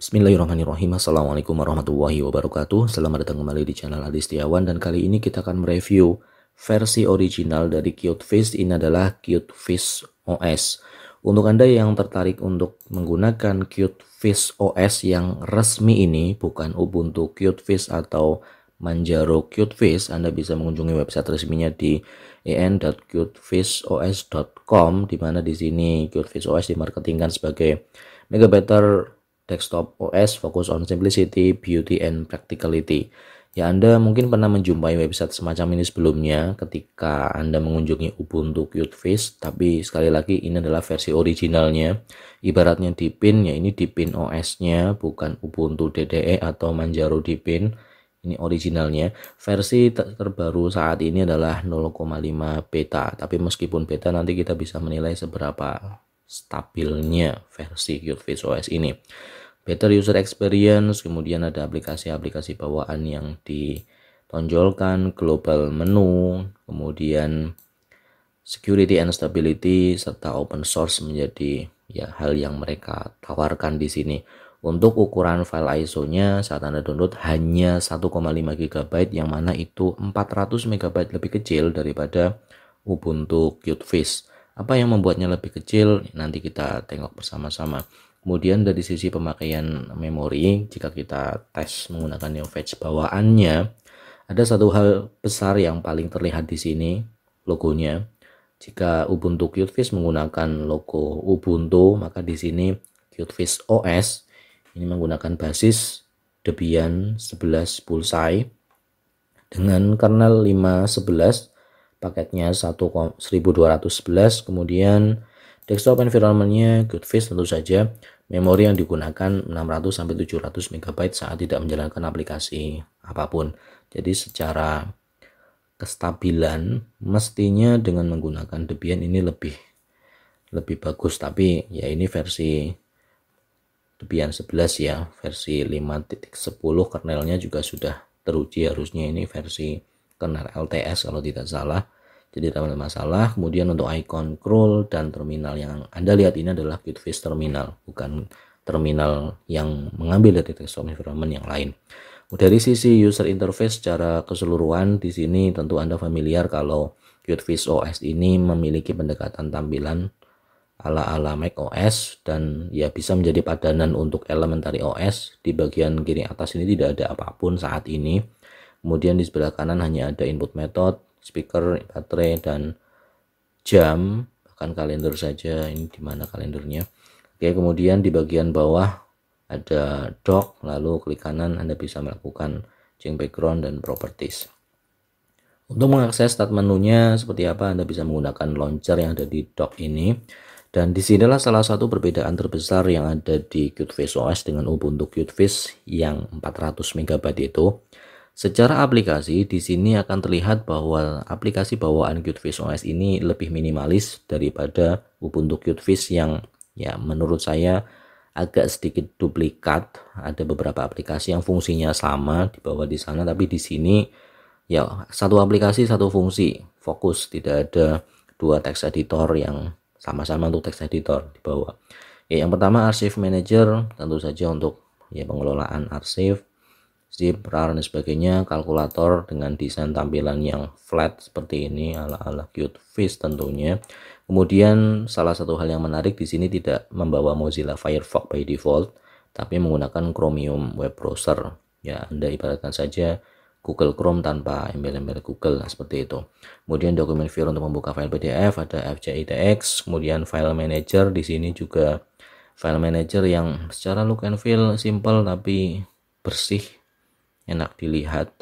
Bismillahirrahmanirrahim. Assalamualaikum warahmatullahi wabarakatuh. Selamat datang kembali di channel Adi Setiawan, dan kali ini kita akan mereview versi original dari QtFish. Ini adalah QtFish OS. Untuk Anda yang tertarik untuk menggunakan QtFish OS yang resmi ini, bukan Ubuntu QtFish atau Manjaro QtFish, Anda bisa mengunjungi website resminya di en.qtfishos.com, di mana di sini QtFish OS dimarketingkan sebagai mega better desktop OS fokus on simplicity, beauty, and practicality. Ya, Anda mungkin pernah menjumpai website semacam ini sebelumnya ketika Anda mengunjungi Ubuntu QtFish, tapi sekali lagi ini adalah versi originalnya. Ibaratnya Deepin, ya ini Deepin OS-nya, bukan Ubuntu DDE atau Manjaro Deepin. Ini originalnya. Versi terbaru saat ini adalah 0,5 beta, tapi meskipun beta nanti kita bisa menilai seberapa stabilnya versi QtFish OS ini. Better user experience, kemudian ada aplikasi-aplikasi bawaan yang ditonjolkan, global menu, kemudian security and stability, serta open source menjadi ya hal yang mereka tawarkan di sini. Untuk ukuran file ISO-nya saat Anda download hanya 1,5 GB, yang mana itu 400 MB lebih kecil daripada Ubuntu QtFish. Apa yang membuatnya lebih kecil? Nanti kita tengok bersama-sama. Kemudian dari sisi pemakaian memori, jika kita tes menggunakan NeoFetch bawaannya, ada satu hal besar yang paling terlihat di sini, logonya. Jika Ubuntu QtFish menggunakan logo Ubuntu, maka di sini QtFish OS ini menggunakan basis Debian 11 Bullseye dengan kernel 5.11, paketnya 1211, kemudian desktop environment-nya QtFish tentu saja. Memori yang digunakan 600-700 MB saat tidak menjalankan aplikasi apapun. Jadi secara kestabilan mestinya dengan menggunakan Debian ini lebih bagus, tapi ya ini versi Debian 11 ya, versi 5.10 kernelnya juga sudah teruji, harusnya ini versi kernel LTS kalau tidak salah, jadi tidak ada masalah. Kemudian untuk icon scroll dan terminal yang Anda lihat ini adalah QtFish terminal, bukan terminal yang mengambil dari desktop environment yang lain. Dari sisi user interface secara keseluruhan, di sini tentu Anda familiar kalau QtFish OS ini memiliki pendekatan tampilan ala-ala Mac OS, dan ya bisa menjadi padanan untuk elementary OS. Di bagian kiri atas ini tidak ada apapun saat ini. Kemudian di sebelah kanan hanya ada input method, speaker, baterai, dan jam, bahkan kalender saja. Ini di mana kalendernya? Oke, kemudian di bagian bawah ada dock, lalu klik kanan Anda bisa melakukan change background dan properties. Untuk mengakses start menunya seperti apa, Anda bisa menggunakan launcher yang ada di dock ini. Dan disinilah salah satu perbedaan terbesar yang ada di QtFish OS dengan Ubuntu QtFish yang 400 MB itu. Secara aplikasi, di sini akan terlihat bahwa aplikasi bawaan QtFish OS ini lebih minimalis daripada Ubuntu QtFish yang ya menurut saya agak sedikit duplikat. Ada beberapa aplikasi yang fungsinya sama di bawah di sana, tapi di sini ya satu aplikasi satu fungsi, fokus, tidak ada dua text editor yang sama-sama untuk text editor di bawah. Ya, yang pertama Archive Manager, tentu saja untuk ya pengelolaan arsip, zip, rar, dan sebagainya. Kalkulator dengan desain tampilan yang flat seperti ini ala-ala QtFish tentunya. Kemudian salah satu hal yang menarik di sini tidak membawa Mozilla Firefox by default, tapi menggunakan Chromium web browser. Ya, Anda ibaratkan saja Google Chrome tanpa embel-embel Google, seperti itu. Kemudian dokumen file untuk membuka file PDF, ada FJIDX. Kemudian file manager, di sini juga file manager yang secara look and feel simple tapi bersih, enak dilihat.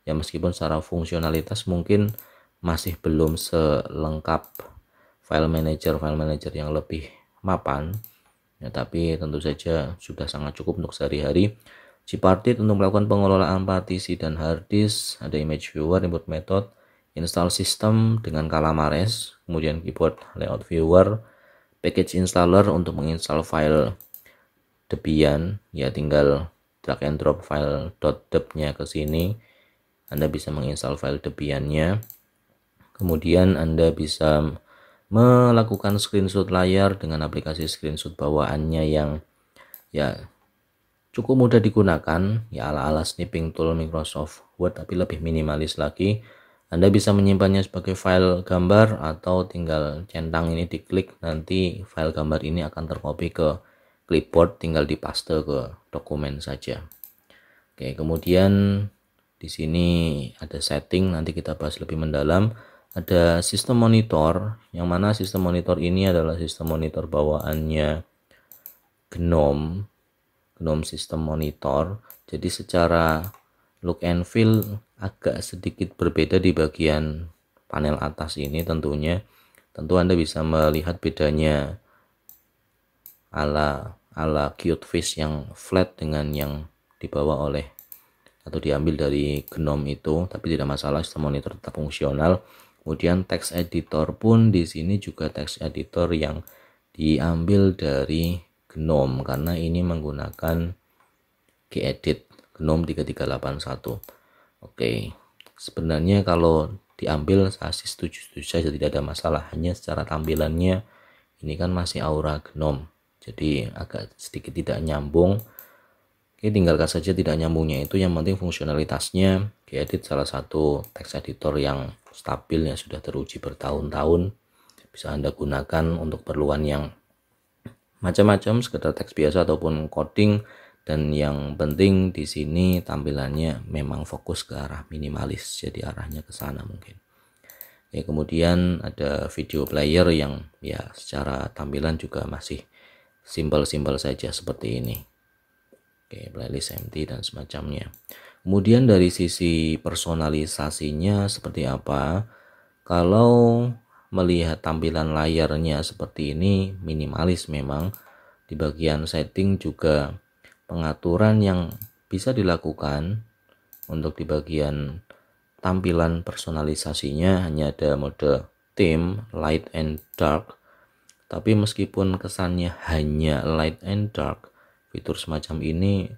Ya meskipun secara fungsionalitas mungkin masih belum selengkap file manager yang lebih mapan, ya, tapi tentu saja sudah sangat cukup untuk sehari-hari. Gparted untuk melakukan pengelolaan partisi dan hard disk, ada image viewer, input method, install system dengan Calamares, kemudian keyboard layout viewer, package installer untuk menginstal file Debian, ya tinggal drag and drop file .deb-nya ke sini, Anda bisa menginstal file Debian-nya. Kemudian Anda bisa melakukan screenshot layar dengan aplikasi screenshot bawaannya yang ya cukup mudah digunakan, ya ala-ala snipping tool Microsoft Word, tapi lebih minimalis lagi. Anda bisa menyimpannya sebagai file gambar atau tinggal centang ini diklik, nanti file gambar ini akan tercopy ke clipboard, tinggal dipaste ke dokumen saja. Oke, kemudian di sini ada setting, nanti kita bahas lebih mendalam. Ada sistem monitor, yang mana sistem monitor ini adalah sistem monitor bawaannya GNOME sistem monitor. Jadi secara look and feel agak sedikit berbeda di bagian panel atas ini tentunya. Tentu Anda bisa melihat bedanya ala QtFace yang flat dengan yang dibawa oleh atau diambil dari GNOME itu, tapi tidak masalah, sistem monitor tetap fungsional. Kemudian text editor pun di sini juga text editor yang diambil dari GNOME karena ini menggunakan gedit GNOME 3381. Oke, sebenarnya kalau diambil saya setuju saja, tidak ada masalah, hanya secara tampilannya ini kan masih aura GNOME, jadi agak sedikit tidak nyambung. Oke, tinggalkan saja tidak nyambungnya itu, yang penting fungsionalitasnya. Gedit salah satu text editor yang stabil, yang sudah teruji bertahun-tahun, bisa Anda gunakan untuk keperluan yang macam-macam, sekedar teks biasa ataupun coding. Dan yang penting di sini tampilannya memang fokus ke arah minimalis, jadi arahnya ke sana mungkin. Ya, kemudian ada video player yang ya secara tampilan juga masih simpel-simpel saja seperti ini. Oke, playlist empty dan semacamnya. Kemudian dari sisi personalisasinya seperti apa? Kalau melihat tampilan layarnya seperti ini, minimalis memang. Di bagian setting juga pengaturan yang bisa dilakukan untuk di bagian tampilan personalisasinya hanya ada mode theme, light and dark. Tapi meskipun kesannya hanya light and dark, fitur semacam ini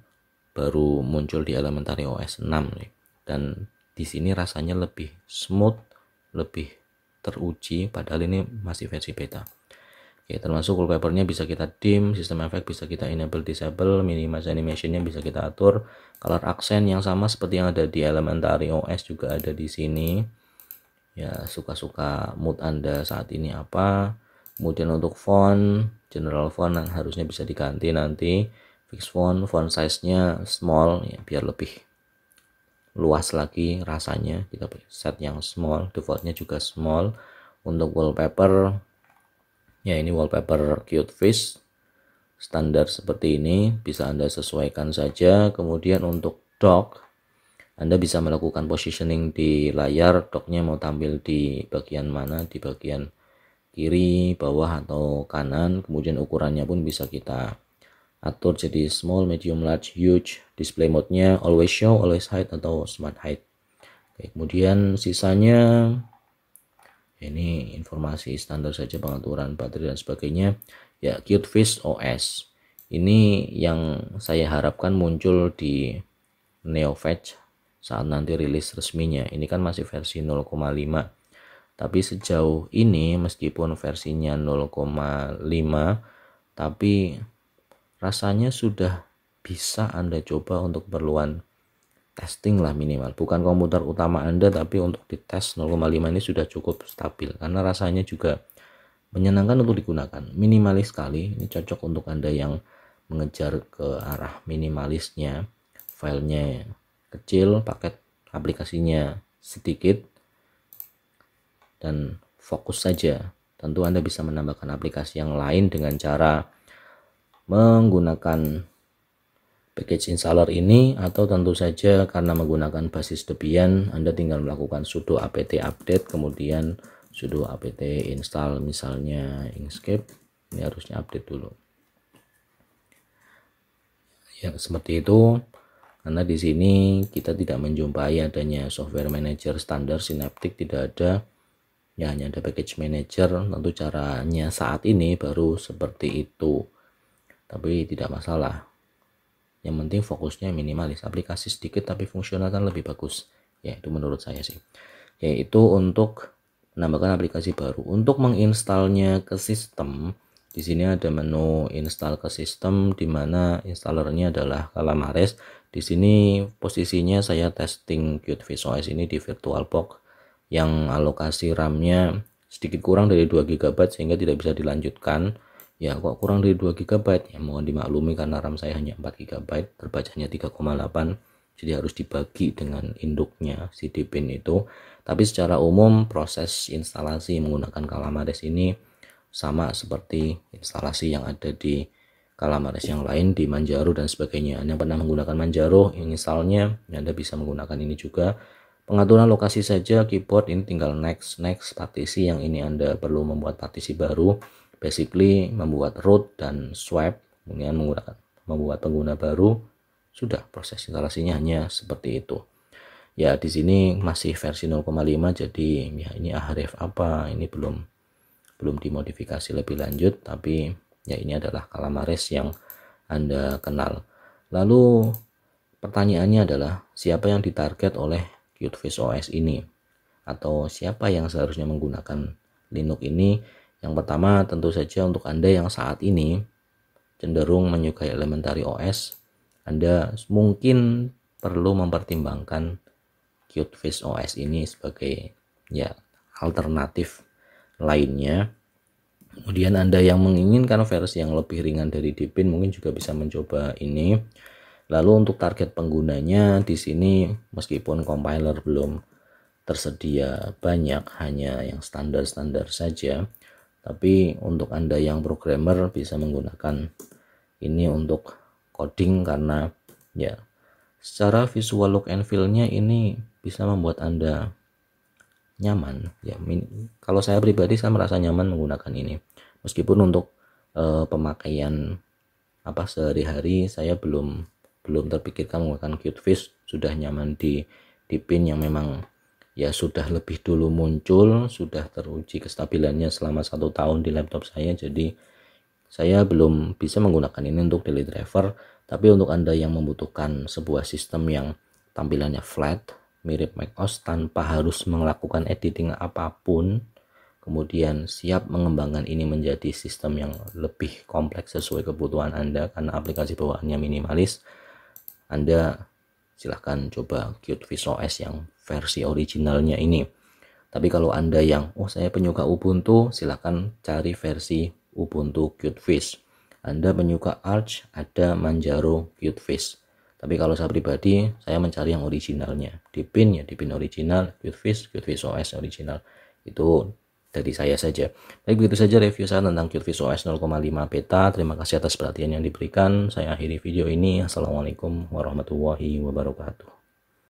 baru muncul di Elementary OS 6 nih. Dan di sini rasanya lebih smooth, lebih teruji, padahal ini masih versi beta. Oke, termasuk wallpapernya bisa kita dim, sistem efek bisa kita enable disable, minimize animationnya bisa kita atur, color accent yang sama seperti yang ada di Elementary OS juga ada di sini. Ya, suka-suka mood Anda saat ini apa. Kemudian untuk font, general font harusnya bisa diganti nanti. Fix font size-nya small ya, biar lebih luas lagi rasanya. Kita set yang small, defaultnya juga small. Untuk wallpaper, ya ini wallpaper QtFace standar seperti ini, bisa Anda sesuaikan saja. Kemudian untuk dock, Anda bisa melakukan positioning di layar, docknya mau tampil di bagian mana, di bagian kiri, bawah, atau kanan. Kemudian ukurannya pun bisa kita atur jadi small, medium, large, huge. Display mode-nya always show, always hide, atau smart hide. Oke, kemudian sisanya ini informasi standar saja, pengaturan baterai dan sebagainya. Ya, QtFace OS ini yang saya harapkan muncul di NeoFetch saat nanti rilis resminya. Ini kan masih versi 0,5, tapi sejauh ini meskipun versinya 0,5, tapi rasanya sudah bisa Anda coba untuk keperluan testing lah minimal. Bukan komputer utama Anda, tapi untuk dites 0,5 ini sudah cukup stabil karena rasanya juga menyenangkan untuk digunakan. Minimalis sekali, ini cocok untuk Anda yang mengejar ke arah minimalisnya. Filenya kecil, paket aplikasinya sedikit, dan fokus saja. Tentu Anda bisa menambahkan aplikasi yang lain dengan cara menggunakan package installer ini, atau tentu saja karena menggunakan basis Debian, Anda tinggal melakukan sudo apt update, kemudian sudo apt install misalnya Inkscape. Ini harusnya update dulu. Ya, seperti itu. Karena di sini kita tidak menjumpai adanya software manager standar Synaptic, tidak ada. Ya, hanya ada package manager. Tentu caranya saat ini baru seperti itu. Tapi tidak masalah. Yang penting fokusnya minimalis, aplikasi sedikit tapi fungsional kan lebih bagus. Ya, itu menurut saya sih. Yaitu untuk menambahkan aplikasi baru. Untuk menginstalnya ke sistem, Di sini ada menu install ke sistem, di mana installernya adalah Calamares. Di sini posisinya saya testing QtFish OS ini di VirtualBox yang alokasi RAM-nya sedikit kurang dari 2 GB sehingga tidak bisa dilanjutkan. Ya, kok kurang dari 2 GB? Ya mohon dimaklumi karena RAM saya hanya 4 GB, terbacanya 3,8. Jadi harus dibagi dengan induknya si Deepin itu. Tapi secara umum proses instalasi menggunakan Calamares ini sama seperti instalasi yang ada di Calamares yang lain, di Manjaro dan sebagainya. Anda pernah menggunakan Manjaro, installnya Anda bisa menggunakan ini juga. Pengaturan lokasi saja, keyboard ini tinggal next partisi. Yang ini Anda perlu membuat partisi baru, basically membuat root dan swipe, kemudian membuat pengguna baru. Sudah, proses instalasinya hanya seperti itu. Ya, di sini masih versi 0,5, jadi ya ini Ahref apa, ini belum dimodifikasi lebih lanjut, tapi ya ini adalah Calamares yang Anda kenal. Lalu pertanyaannya adalah siapa yang ditarget oleh QtFish OS ini, atau siapa yang seharusnya menggunakan Linux ini? Yang pertama tentu saja untuk Anda yang saat ini cenderung menyukai elementary OS, Anda mungkin perlu mempertimbangkan QtFish OS ini sebagai ya alternatif lainnya. Kemudian Anda yang menginginkan versi yang lebih ringan dari Deepin mungkin juga bisa mencoba ini. Lalu untuk target penggunanya di sini meskipun compiler belum tersedia banyak, hanya yang standar-standar saja, tapi untuk Anda yang programmer bisa menggunakan ini untuk coding karena ya secara visual look and feel-nya ini bisa membuat Anda nyaman ya. Kalau saya pribadi saya merasa nyaman menggunakan ini, meskipun untuk pemakaian sehari-hari saya belum terpikirkan menggunakan QtFish. Sudah nyaman di Deepin yang memang ya sudah lebih dulu muncul, sudah teruji kestabilannya selama 1 tahun di laptop saya, jadi saya belum bisa menggunakan ini untuk daily driver. Tapi untuk Anda yang membutuhkan sebuah sistem yang tampilannya flat mirip macOS tanpa harus melakukan editing apapun, kemudian siap mengembangkan ini menjadi sistem yang lebih kompleks sesuai kebutuhan Anda karena aplikasi bawaannya minimalis, Anda silahkan coba QtFish OS yang versi originalnya ini. Tapi kalau Anda yang saya penyuka Ubuntu, silahkan cari versi Ubuntu QtFish. Anda penyuka Arch, ada Manjaro QtFish. Tapi kalau saya pribadi, saya mencari yang originalnya. Deepin ya Deepin original, QtFish OS original. Itu dari saya saja. Baik, begitu saja review saya tentang QtFish OS 0,5 beta. Terima kasih atas perhatian yang diberikan. Saya akhiri video ini. Assalamualaikum warahmatullahi wabarakatuh.